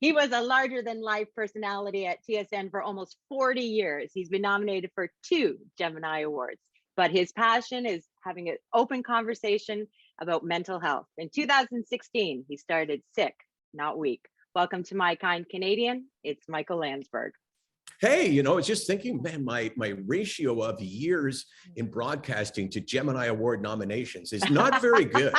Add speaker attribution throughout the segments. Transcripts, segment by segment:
Speaker 1: He was a larger than life personality at TSN for almost 40 years. He's been nominated for 2 Gemini Awards, but his passion is having an open conversation about mental health. In 2016, he started Sick, Not Weak. Welcome to My Kind Canadian. It's Michael Landsberg.
Speaker 2: Hey, I was just thinking, man, my ratio of years in broadcasting to Gemini Award nominations is not very good.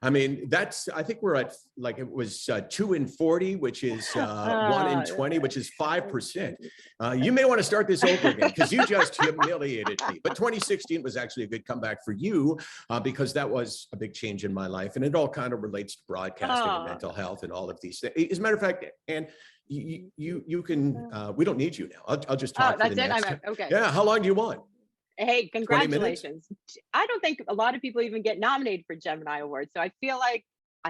Speaker 2: I mean, I think we're at, like, it was 2 in 40, which is 1 in 20, which is 5%. You may want to start this over again because you just humiliated me. But 2016 was actually a good comeback for you because that was a big change in my life. And it all kind of relates to broadcasting and mental health and all of these things. As a matter of fact, and you can we don't need you now. I'll just talk for the next.
Speaker 1: Okay.
Speaker 2: Yeah, how long do you want?
Speaker 1: Hey, congratulations. I don't think a lot of people even get nominated for Gemini Awards, so I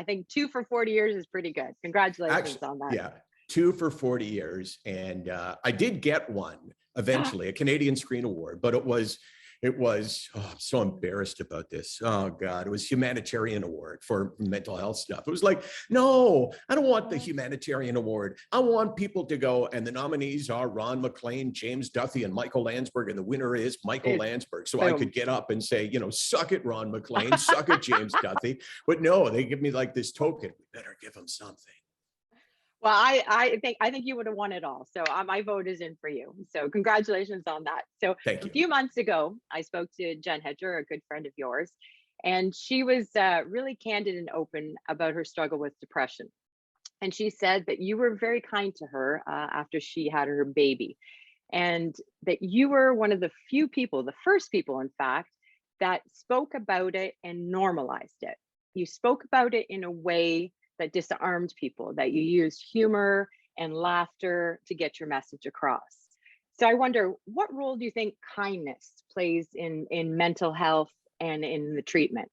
Speaker 1: think 2 for 40 years is pretty good. Congratulations on that.
Speaker 2: Yeah, 2 for 40 years, and I did get one eventually, a Canadian Screen Award, but it was I'm so embarrassed about this. Oh God, it was humanitarian award for mental health stuff. It was like, no, I don't want the humanitarian award. I want people to go, and the nominees are Ron MacLean, James Duthie, and Michael Landsberg, and the winner is Michael Landsberg. So I could get up and say, suck it, Ron MacLean, suck it, James Duthie. But no, they give me like this token. We better give them something.
Speaker 1: Well, I think you would have won it all. So my vote is in for you. So congratulations on that. So a few months ago, I spoke to Jen Hedger, a good friend of yours, and she was really candid and open about her struggle with depression. And she said that you were very kind to her after she had her baby, and that you were one of the few people, the first people, in fact, that spoke about it and normalized it. You spoke about it in a way that disarmed people, that you used humor and laughter to get your message across. So I wonder, what role do you think kindness plays in mental health and in the treatment?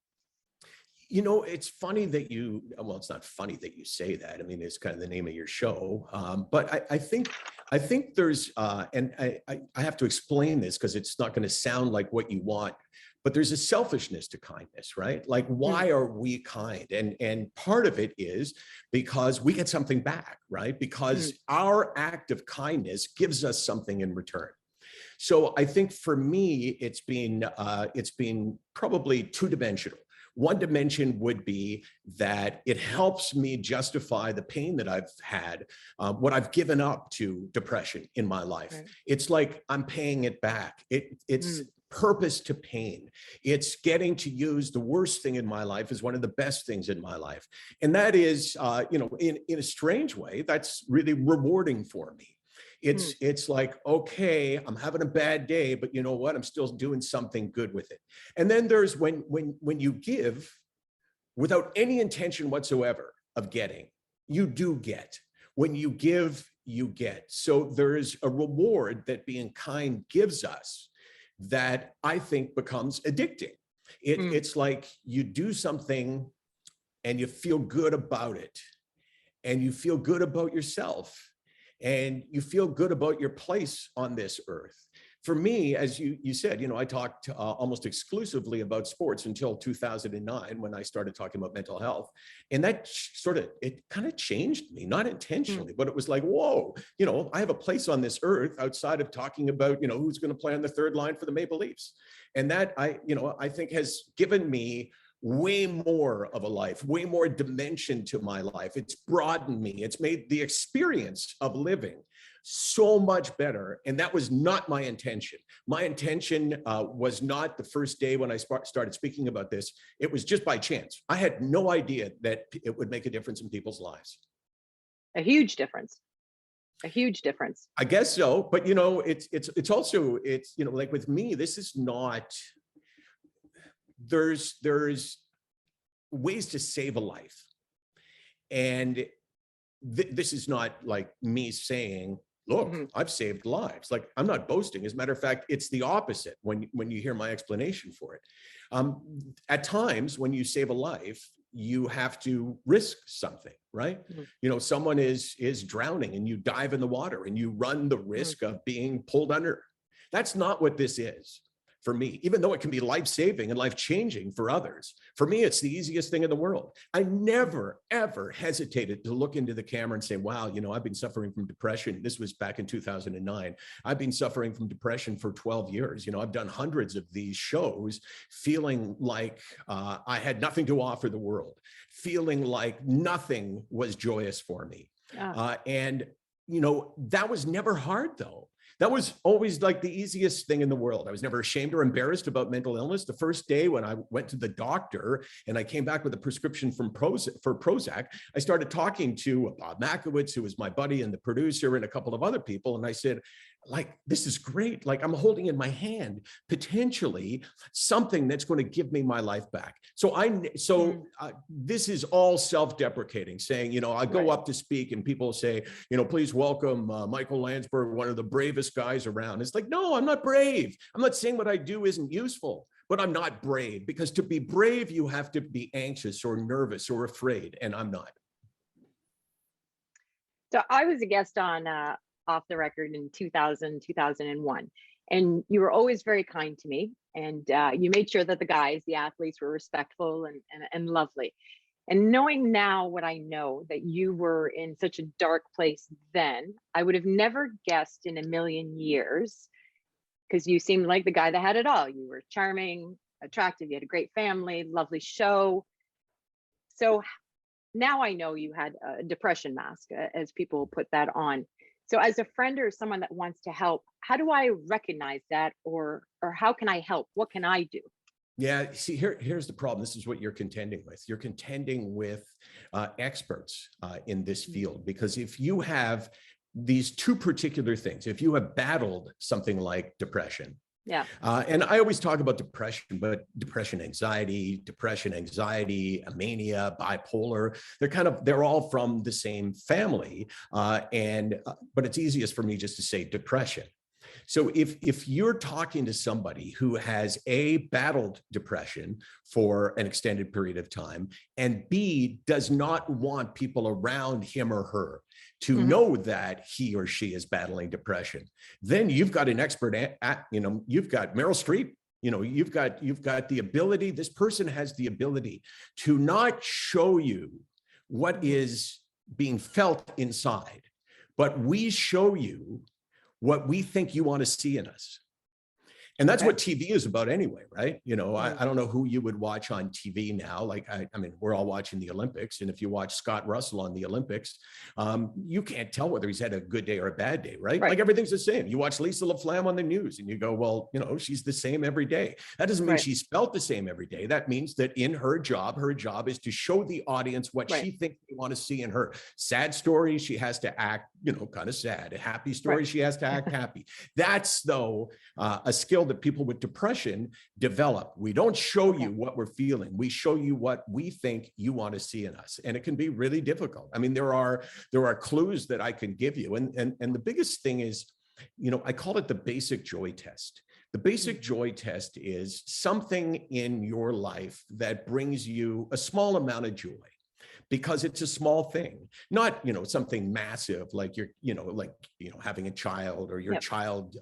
Speaker 2: It's funny that it's not funny that you say that. I mean, it's kind of the name of your show. But I think there's, and I have to explain this because it's not going to sound like what you want, but there's a selfishness to kindness, right? Like, why are we kind? And part of it is because we get something back, right? Because our act of kindness gives us something in return. So I think for me, it's been probably 2-dimensional. One dimension would be that it helps me justify the pain that I've had, what I've given up to depression in my life. Right. It's like I'm paying it back. It's purpose to pain. It's getting to use the worst thing in my life as one of the best things in my life. And that is, in a strange way, that's really rewarding for me. It's like, okay, I'm having a bad day, but you know what? I'm still doing something good with it. And then there's when you give without any intention whatsoever of getting, you do get. When you give, you get. So there's a reward that being kind gives us that I think becomes addicting. It's like you do something and you feel good about it, and you feel good about yourself, and you feel good about your place on this earth. For me, as you said, I talked almost exclusively about sports until 2009 when I started talking about mental health. And that it kind of changed me, not intentionally, but it was like, whoa, I have a place on this earth outside of talking about, who's going to play on the third line for the Maple Leafs. And that I think has given me way more of a life, way more dimension to my life. It's broadened me. It's made the experience of living so much better. And that was not my intention. My intention was not the first day when I started speaking about this. It was just by chance. I had no idea that it would make a difference in people's lives.
Speaker 1: A huge difference. A huge difference.
Speaker 2: I guess so. But, it's also, like with me, this is not, there's ways to save a life. And this is not like me saying, look, I've saved lives. Like, I'm not boasting. As a matter of fact, it's the opposite when you hear my explanation for it. At times when you save a life, you have to risk something, right? Someone is drowning and you dive in the water and you run the risk of being pulled under. That's not what this is. for me, even though it can be life-saving and life-changing for others. For me, it's the easiest thing in the world. I never, ever hesitated to look into the camera and say, wow, you know, I've been suffering from depression. This was back in 2009. I've been suffering from depression for 12 years. You know, I've done hundreds of these shows feeling like I had nothing to offer the world, feeling like nothing was joyous for me. And, you know, that was never hard though. That was always like the easiest thing in the world. I was never ashamed or embarrassed about mental illness. The first day when I went to the doctor and I came back with a prescription for Prozac, I started talking to Bob Makowitz, who was my buddy and the producer, and a couple of other people. And I said, like, this is great. Like, I'm holding in my hand potentially something that's going to give me my life back. So this is all self-deprecating, saying, you know, I go up to speak and people say, you know, please welcome Michael Landsberg, one of the bravest guys around. It's like, no, I'm not brave. I'm not saying what I do isn't useful, but I'm not brave, because to be brave, you have to be anxious or nervous or afraid, and I'm not.
Speaker 1: So I was a guest on Off the Record in 2001. And you were always very kind to me. And you made sure that the guys, the athletes, were respectful and lovely. And knowing now what I know, that you were in such a dark place then, I would have never guessed in a million years, because you seemed like the guy that had it all. You were charming, attractive, you had a great family, lovely show. So now I know you had a depression mask, as people put that on. So as a friend or someone that wants to help, how do I recognize that, or how can I help? What can I do?
Speaker 2: Yeah, see, here's the problem. This is what you're contending with. You're contending with experts in this field, because if you have these two particular things, if you have battled something like depression, and I always talk about depression, but depression, anxiety, a mania, bipolar, they're all from the same family. But it's easiest for me just to say depression. So if you're talking to somebody who has battled depression for an extended period of time, and B, does not want people around him or her to know that he or she is battling depression, then you've got an expert you've got Meryl Streep. You know, you've got the ability, this person has the ability to not show you what is being felt inside, but we show you what we think you want to see in us. And that's what TV is about anyway, right? You know, I don't know who you would watch on TV now. Like, I mean, we're all watching the Olympics. And if you watch Scott Russell on the Olympics, you can't tell whether he's had a good day or a bad day, right? Like, everything's the same. You watch Lisa LaFlamme on the news and you go, well, you know, she's the same every day. That doesn't mean she's felt the same every day. That means that in her job is to show the audience what she thinks they want to see in her. Sad story, she has to act, you know, kind of sad. A happy story, she has to act happy. That's, though, a skill that people with depression develop. We don't show you what we're feeling. We show you what we think you want to see in us. And it can be really difficult. I mean, there are clues that I can give you. And the biggest thing is, you know, I call it the basic joy test. The basic joy test is something in your life that brings you a small amount of joy, because it's a small thing, not, you know, something massive like having a child, or your child,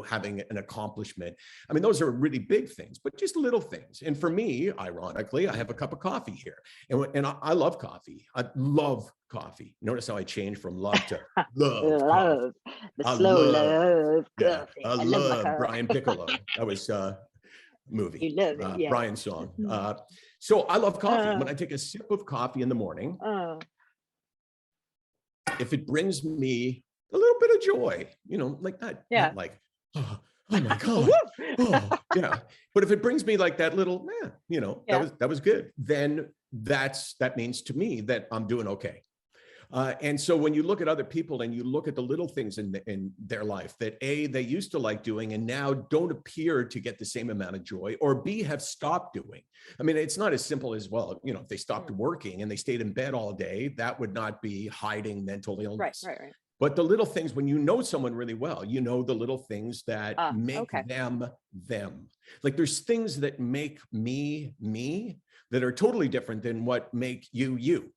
Speaker 2: having an accomplishment. I mean, those are really big things, but just little things. And for me, ironically, I have a cup of coffee here, and I love coffee. I love coffee. Notice how I changed from love to love.
Speaker 1: The slow love. Coffee.
Speaker 2: I love Brian Piccolo. That was movie.
Speaker 1: You love it, yeah.
Speaker 2: Brian's song. So I love coffee. When I take a sip of coffee in the morning, if it brings me a little bit of joy, you know, like that, not like, oh my God, But if it brings me like that little, you know, that was good, then that means to me that I'm doing okay. And so when you look at other people and you look at the little things in their life that they used to like doing and now don't appear to get the same amount of joy, or B, have stopped doing. I mean, it's not as simple as, well, you know, if they stopped working and they stayed in bed all day, that would not be hiding mental illness. Right. But the little things, when you know someone really well, you know the little things that make them. Like, there's things that make me that are totally different than what make you.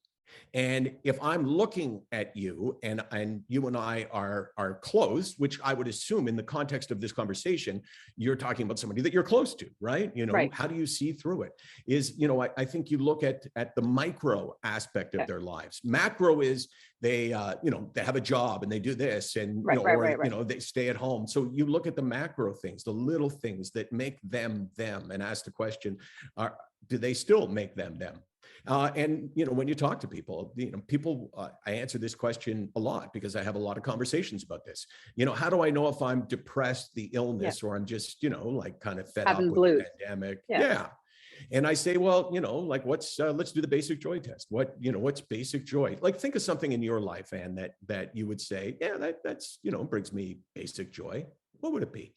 Speaker 2: And if I'm looking at you and you and I are close, which I would assume in the context of this conversation, you're talking about somebody that you're close to, right? You know,
Speaker 1: Right.
Speaker 2: how do you see through it? Is, you know, I think you look at the micro aspect of their lives. Macro is they, you know, they have a job and they do this and, you know, or, you know, they stay at home. So you look at the macro things, the little things that make them, and ask the question, do they still make them? And, you know, when you talk to people, you know, I answer this question a lot because I have a lot of conversations about this. You know, how do I know if I'm depressed, the illness, or I'm just, you know, like kind of fed
Speaker 1: Having
Speaker 2: up with
Speaker 1: blues.
Speaker 2: the pandemic? Yeah. And I say, well, you know, like let's do the basic joy test. What's basic joy? Like think of something in your life, Anne, that you would say, yeah, that's, you know, brings me basic joy. What would it be?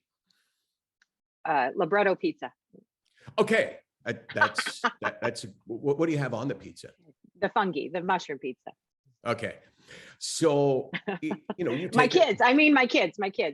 Speaker 1: Libretto pizza.
Speaker 2: Okay. That's what do you have on the pizza?
Speaker 1: The fungi, the mushroom pizza.
Speaker 2: Okay. So, you know, you take
Speaker 1: my kids,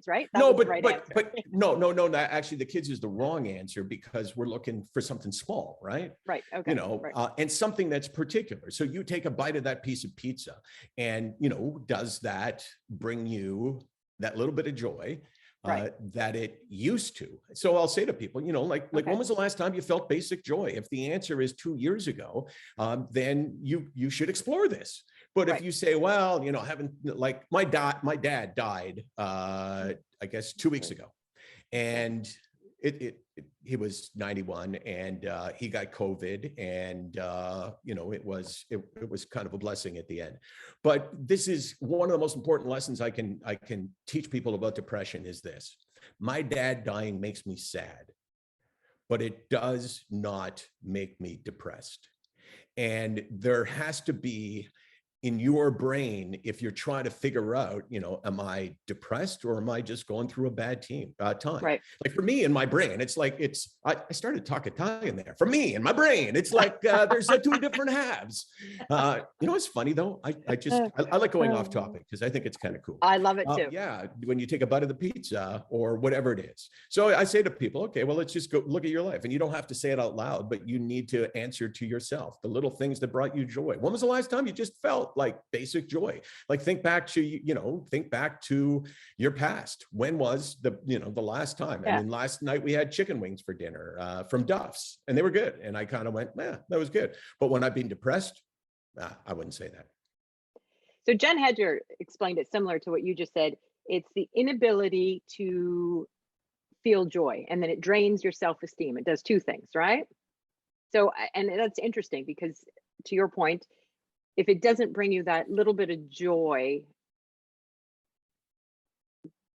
Speaker 1: right? That
Speaker 2: no,
Speaker 1: was the right answer.
Speaker 2: but no, actually the kids is the wrong answer because we're looking for something small, right?
Speaker 1: Right. Okay.
Speaker 2: You know, and something that's particular. So you take a bite of that piece of pizza and, you know, does that bring you that little bit of joy? That it used to. So I'll say to people, you know, like when was the last time you felt basic joy? If the answer is 2 years ago, then you should explore this. But if you say, well, you know, like my dad died, I guess 2 weeks ago, and he was 91 and he got COVID and you know, it was kind of a blessing at the end. But this is one of the most important lessons I can teach people about depression is this. My dad dying makes me sad, but it does not make me depressed. And there has to be in your brain, if you're trying to figure out, you know, am I depressed or am I just going through a bad time? Right. Like for me in my brain, it's like I started talking Italian there. For me in my brain, it's like there's two different halves. You know, it's funny though. I like going off topic because I think it's kind of cool.
Speaker 1: I love it too.
Speaker 2: Yeah, when you take a bite of the pizza or whatever it is. So I say to people, okay, well, let's just go look at your life, and you don't have to say it out loud, but you need to answer to yourself the little things that brought you joy. When was the last time you just felt like basic joy? Like think back to your past. When was the last time? I mean, last night we had chicken wings for dinner from Duff's and they were good. And I kind of went, yeah, that was good. But when I've been depressed, I wouldn't say that.
Speaker 1: So Jen Hedger explained it similar to what you just said. It's the inability to feel joy, and then it drains your self-esteem. It does two things, right? So, and that's interesting because to your point, if it doesn't bring you that little bit of joy,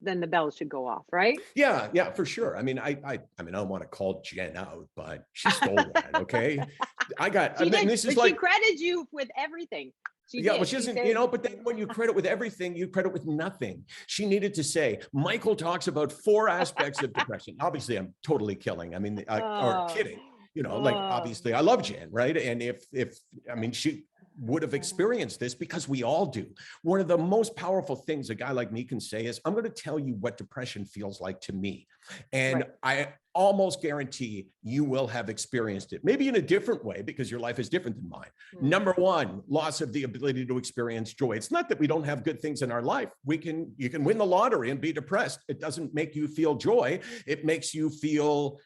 Speaker 1: then the bells should go off, right?
Speaker 2: Yeah, for sure. I mean, I don't want to call Jen out, but she stole that. Okay,
Speaker 1: she credited you with everything.
Speaker 2: Well, she doesn't, you know, but then when you credit with everything, you credit with nothing. She needed to say, Michael talks about 4 aspects of depression. Obviously, I'm totally killing. I mean, or kidding. You know, like obviously, I love Jen, right? And if I mean, she would have experienced this because we all do. One of the most powerful things a guy like me can say is, I'm going to tell you what depression feels like to me. And I almost guarantee you will have experienced it, maybe in a different way because your life is different than mine. Number one, loss of the ability to experience joy. It's not that we don't have good things in our life. You can win the lottery and be depressed. It doesn't make you feel joy. It makes you feel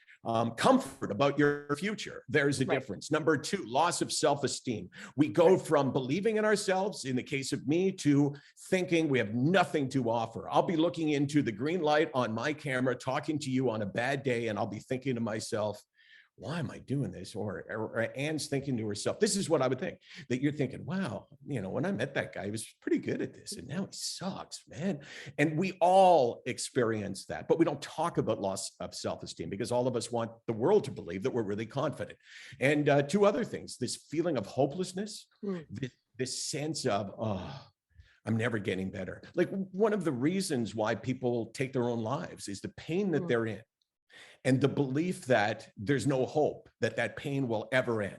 Speaker 2: comfort about your future. There's a difference. Number 2, loss of self-esteem. We go from believing in ourselves, in the case of me, to thinking we have nothing to offer. I'll be looking into the green light on my camera, talking to you on a bad day, and I'll be thinking to myself, why am I doing this? Or Anne's thinking to herself, this is what I would think, that you're thinking, wow, you know, when I met that guy, he was pretty good at this and now he sucks, man. And we all experience that, but we don't talk about loss of self-esteem because all of us want the world to believe that we're really confident. And 2 other things, this feeling of hopelessness, this sense of, I'm never getting better. Like one of the reasons why people take their own lives is the pain that they're in. And the belief that there's no hope, that pain will ever end.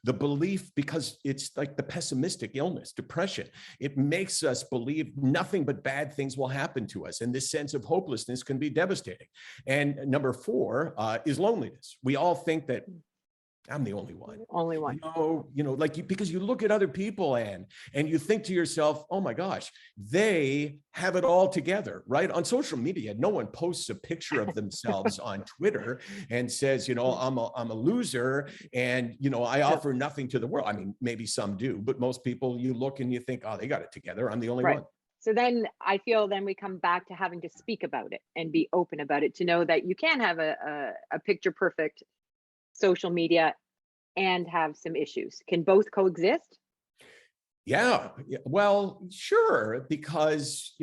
Speaker 2: The belief, because it's like the pessimistic illness, depression, it makes us believe nothing but bad things will happen to us. And this sense of hopelessness can be devastating. And number 4 is loneliness. We all think that I'm the only one.
Speaker 1: Only one.
Speaker 2: Like because you look at other people and you think to yourself, oh my gosh, they have it all together, right? On social media, no one posts a picture of themselves on Twitter and says, I'm a loser and, I offer nothing to the world. I mean, maybe some do, but most people you look and you think, oh, they got it together. I'm the only one.
Speaker 1: So then I feel then we come back to having to speak about it and be open about it, to know that you can have a picture perfect social media and have some issues. Can both coexist?
Speaker 2: Yeah, well, sure. Because,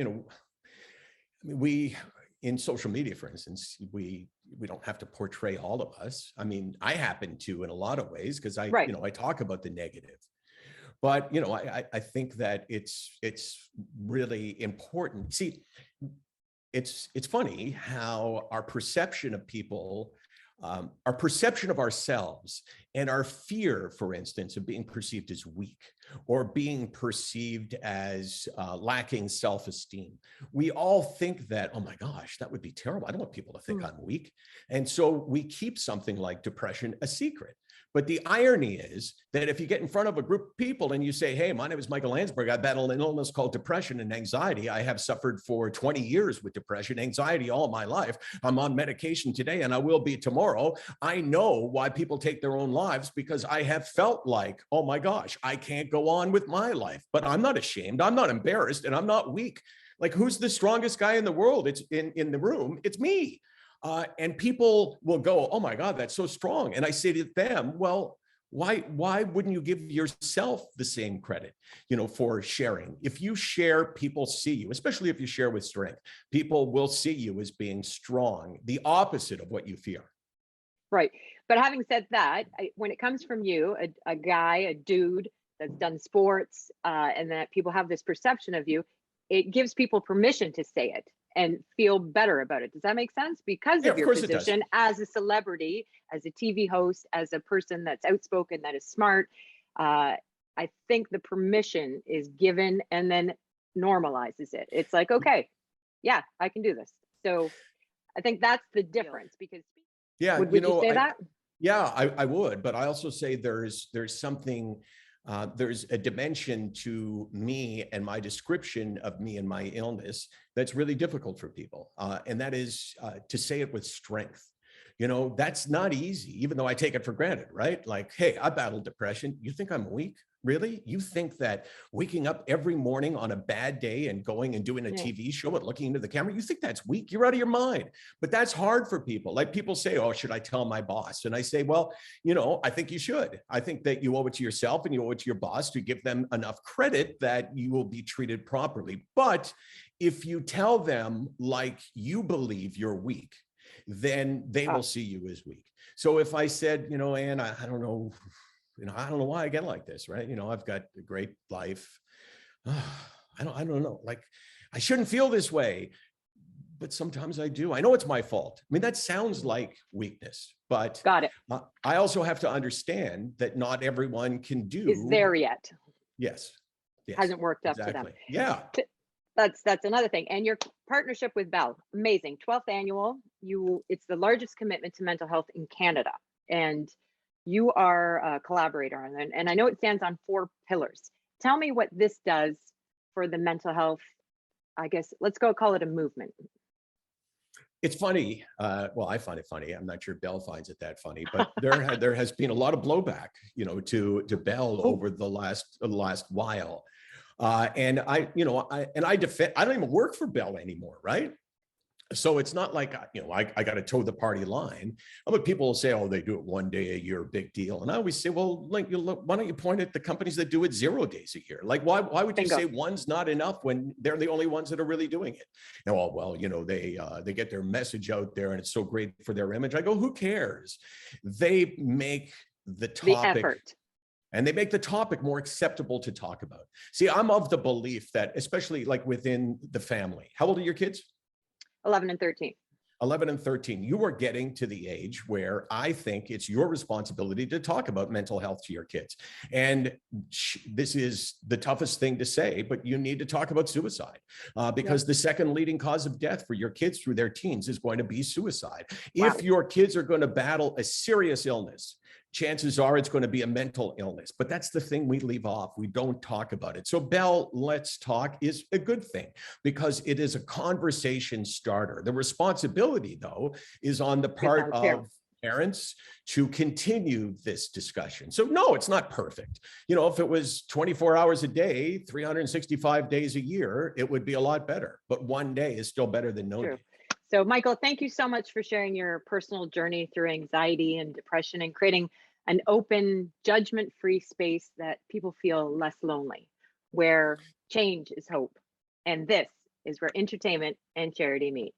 Speaker 2: we, in social media, for instance, we don't have to portray all of us. I mean, I happen to in a lot of ways because I talk about the negative. But, I think that it's really important. See, it's funny how our perception of people, our perception of ourselves and our fear, for instance, of being perceived as weak or being perceived as lacking self-esteem. We all think that, oh my gosh, that would be terrible. I don't want people to think I'm weak. And so we keep something like depression a secret. But the irony is that if you get in front of a group of people and you say, hey, my name is Michael Landsberg, I battle an illness called depression and anxiety. I have suffered for 20 years with depression, anxiety all my life. I'm on medication today and I will be tomorrow. I know why people take their own lives because I have felt like, oh my gosh, I can't go on with my life. But I'm not ashamed. I'm not embarrassed and I'm not weak. Like, who's the strongest guy in the world? It's in the room. It's me. And people will go, oh my God, that's so strong. And I say to them, well, why wouldn't you give yourself the same credit, for sharing? If you share, people see you, especially if you share with strength. People will see you as being strong, the opposite of what you fear.
Speaker 1: Right. But having said that, when it comes from you, a guy, a dude that's done sports, and that people have this perception of you, it gives people permission to say it and feel better about it. Does that make sense? Because of your position as a celebrity, as a TV host, as a person that's outspoken, that is smart. I think the permission is given and then normalizes it. It's like, okay, yeah, I can do this. So I think that's the difference. Because would you say that?
Speaker 2: Yeah, I would. But I also say there's something, there's a dimension to me and my description of me and my illness that's really difficult for people. And that is to say it with strength. That's not easy, even though I take it for granted, right? Like, hey, I battled depression. You think I'm weak? Really? You think that waking up every morning on a bad day and going and doing a TV show and looking into the camera, you think that's weak? You're out of your mind. But that's hard for people. Like, people say, oh, should I tell my boss? And I say, well, I think you should. I think that you owe it to yourself and you owe it to your boss to give them enough credit that you will be treated properly. But if you tell them like you believe you're weak, then they will see you as weak. So if I said, Ann, I don't know, I don't know why I get like this, right? I've got a great life. I don't know. Like, I shouldn't feel this way, but sometimes I do. I know it's my fault. I mean, that sounds like weakness, but
Speaker 1: got it.
Speaker 2: I also have to understand that not everyone can do.
Speaker 1: Is there yet?
Speaker 2: Yes.
Speaker 1: Hasn't worked up to them.
Speaker 2: Yeah.
Speaker 1: That's another thing. And your partnership with Bell, amazing. 12th annual. It's the largest commitment to mental health in Canada. And you are a collaborator on it. And I know it stands on 4 pillars. Tell me what this does for the mental health, I guess, let's call it a movement.
Speaker 2: It's funny. Well, I find it funny. I'm not sure Bell finds it that funny, but there has been a lot of blowback, to Bell over the last while. And I defend, I don't even work for Bell anymore, right? So it's not like, I got to toe the party line. But people will say, oh, they do it one day a year, big deal. And I always say, well, like, why don't you point at the companies that do it 0 days a year? Like, why would you say one's not enough when they're the only ones that are really doing it? And they get their message out there and it's so great for their image. I go, who cares? They make the topic.
Speaker 1: The effort.
Speaker 2: And they make the topic more acceptable to talk about. See, I'm of the belief that, especially like within the family, how old are your kids?
Speaker 1: 11 and 13.
Speaker 2: 11 and 13. You are getting to the age where I think it's your responsibility to talk about mental health to your kids. And this is the toughest thing to say, but you need to talk about suicide because the second leading cause of death for your kids through their teens is going to be suicide. Wow. If your kids are going to battle a serious illness, chances are it's going to be a mental illness. But that's the thing we leave off. We don't talk about it. So Bell, let's talk is a good thing because it is a conversation starter. The responsibility, though, is on the part of parents to continue this discussion. So no, it's not perfect. You know, if it was 24 hours a day, 365 days a year, it would be a lot better. But one day is still better than no day.
Speaker 1: So Michael, thank you so much for sharing your personal journey through anxiety and depression and creating an open, judgment-free space that people feel less lonely, where change is hope. And this is where entertainment and charity meet.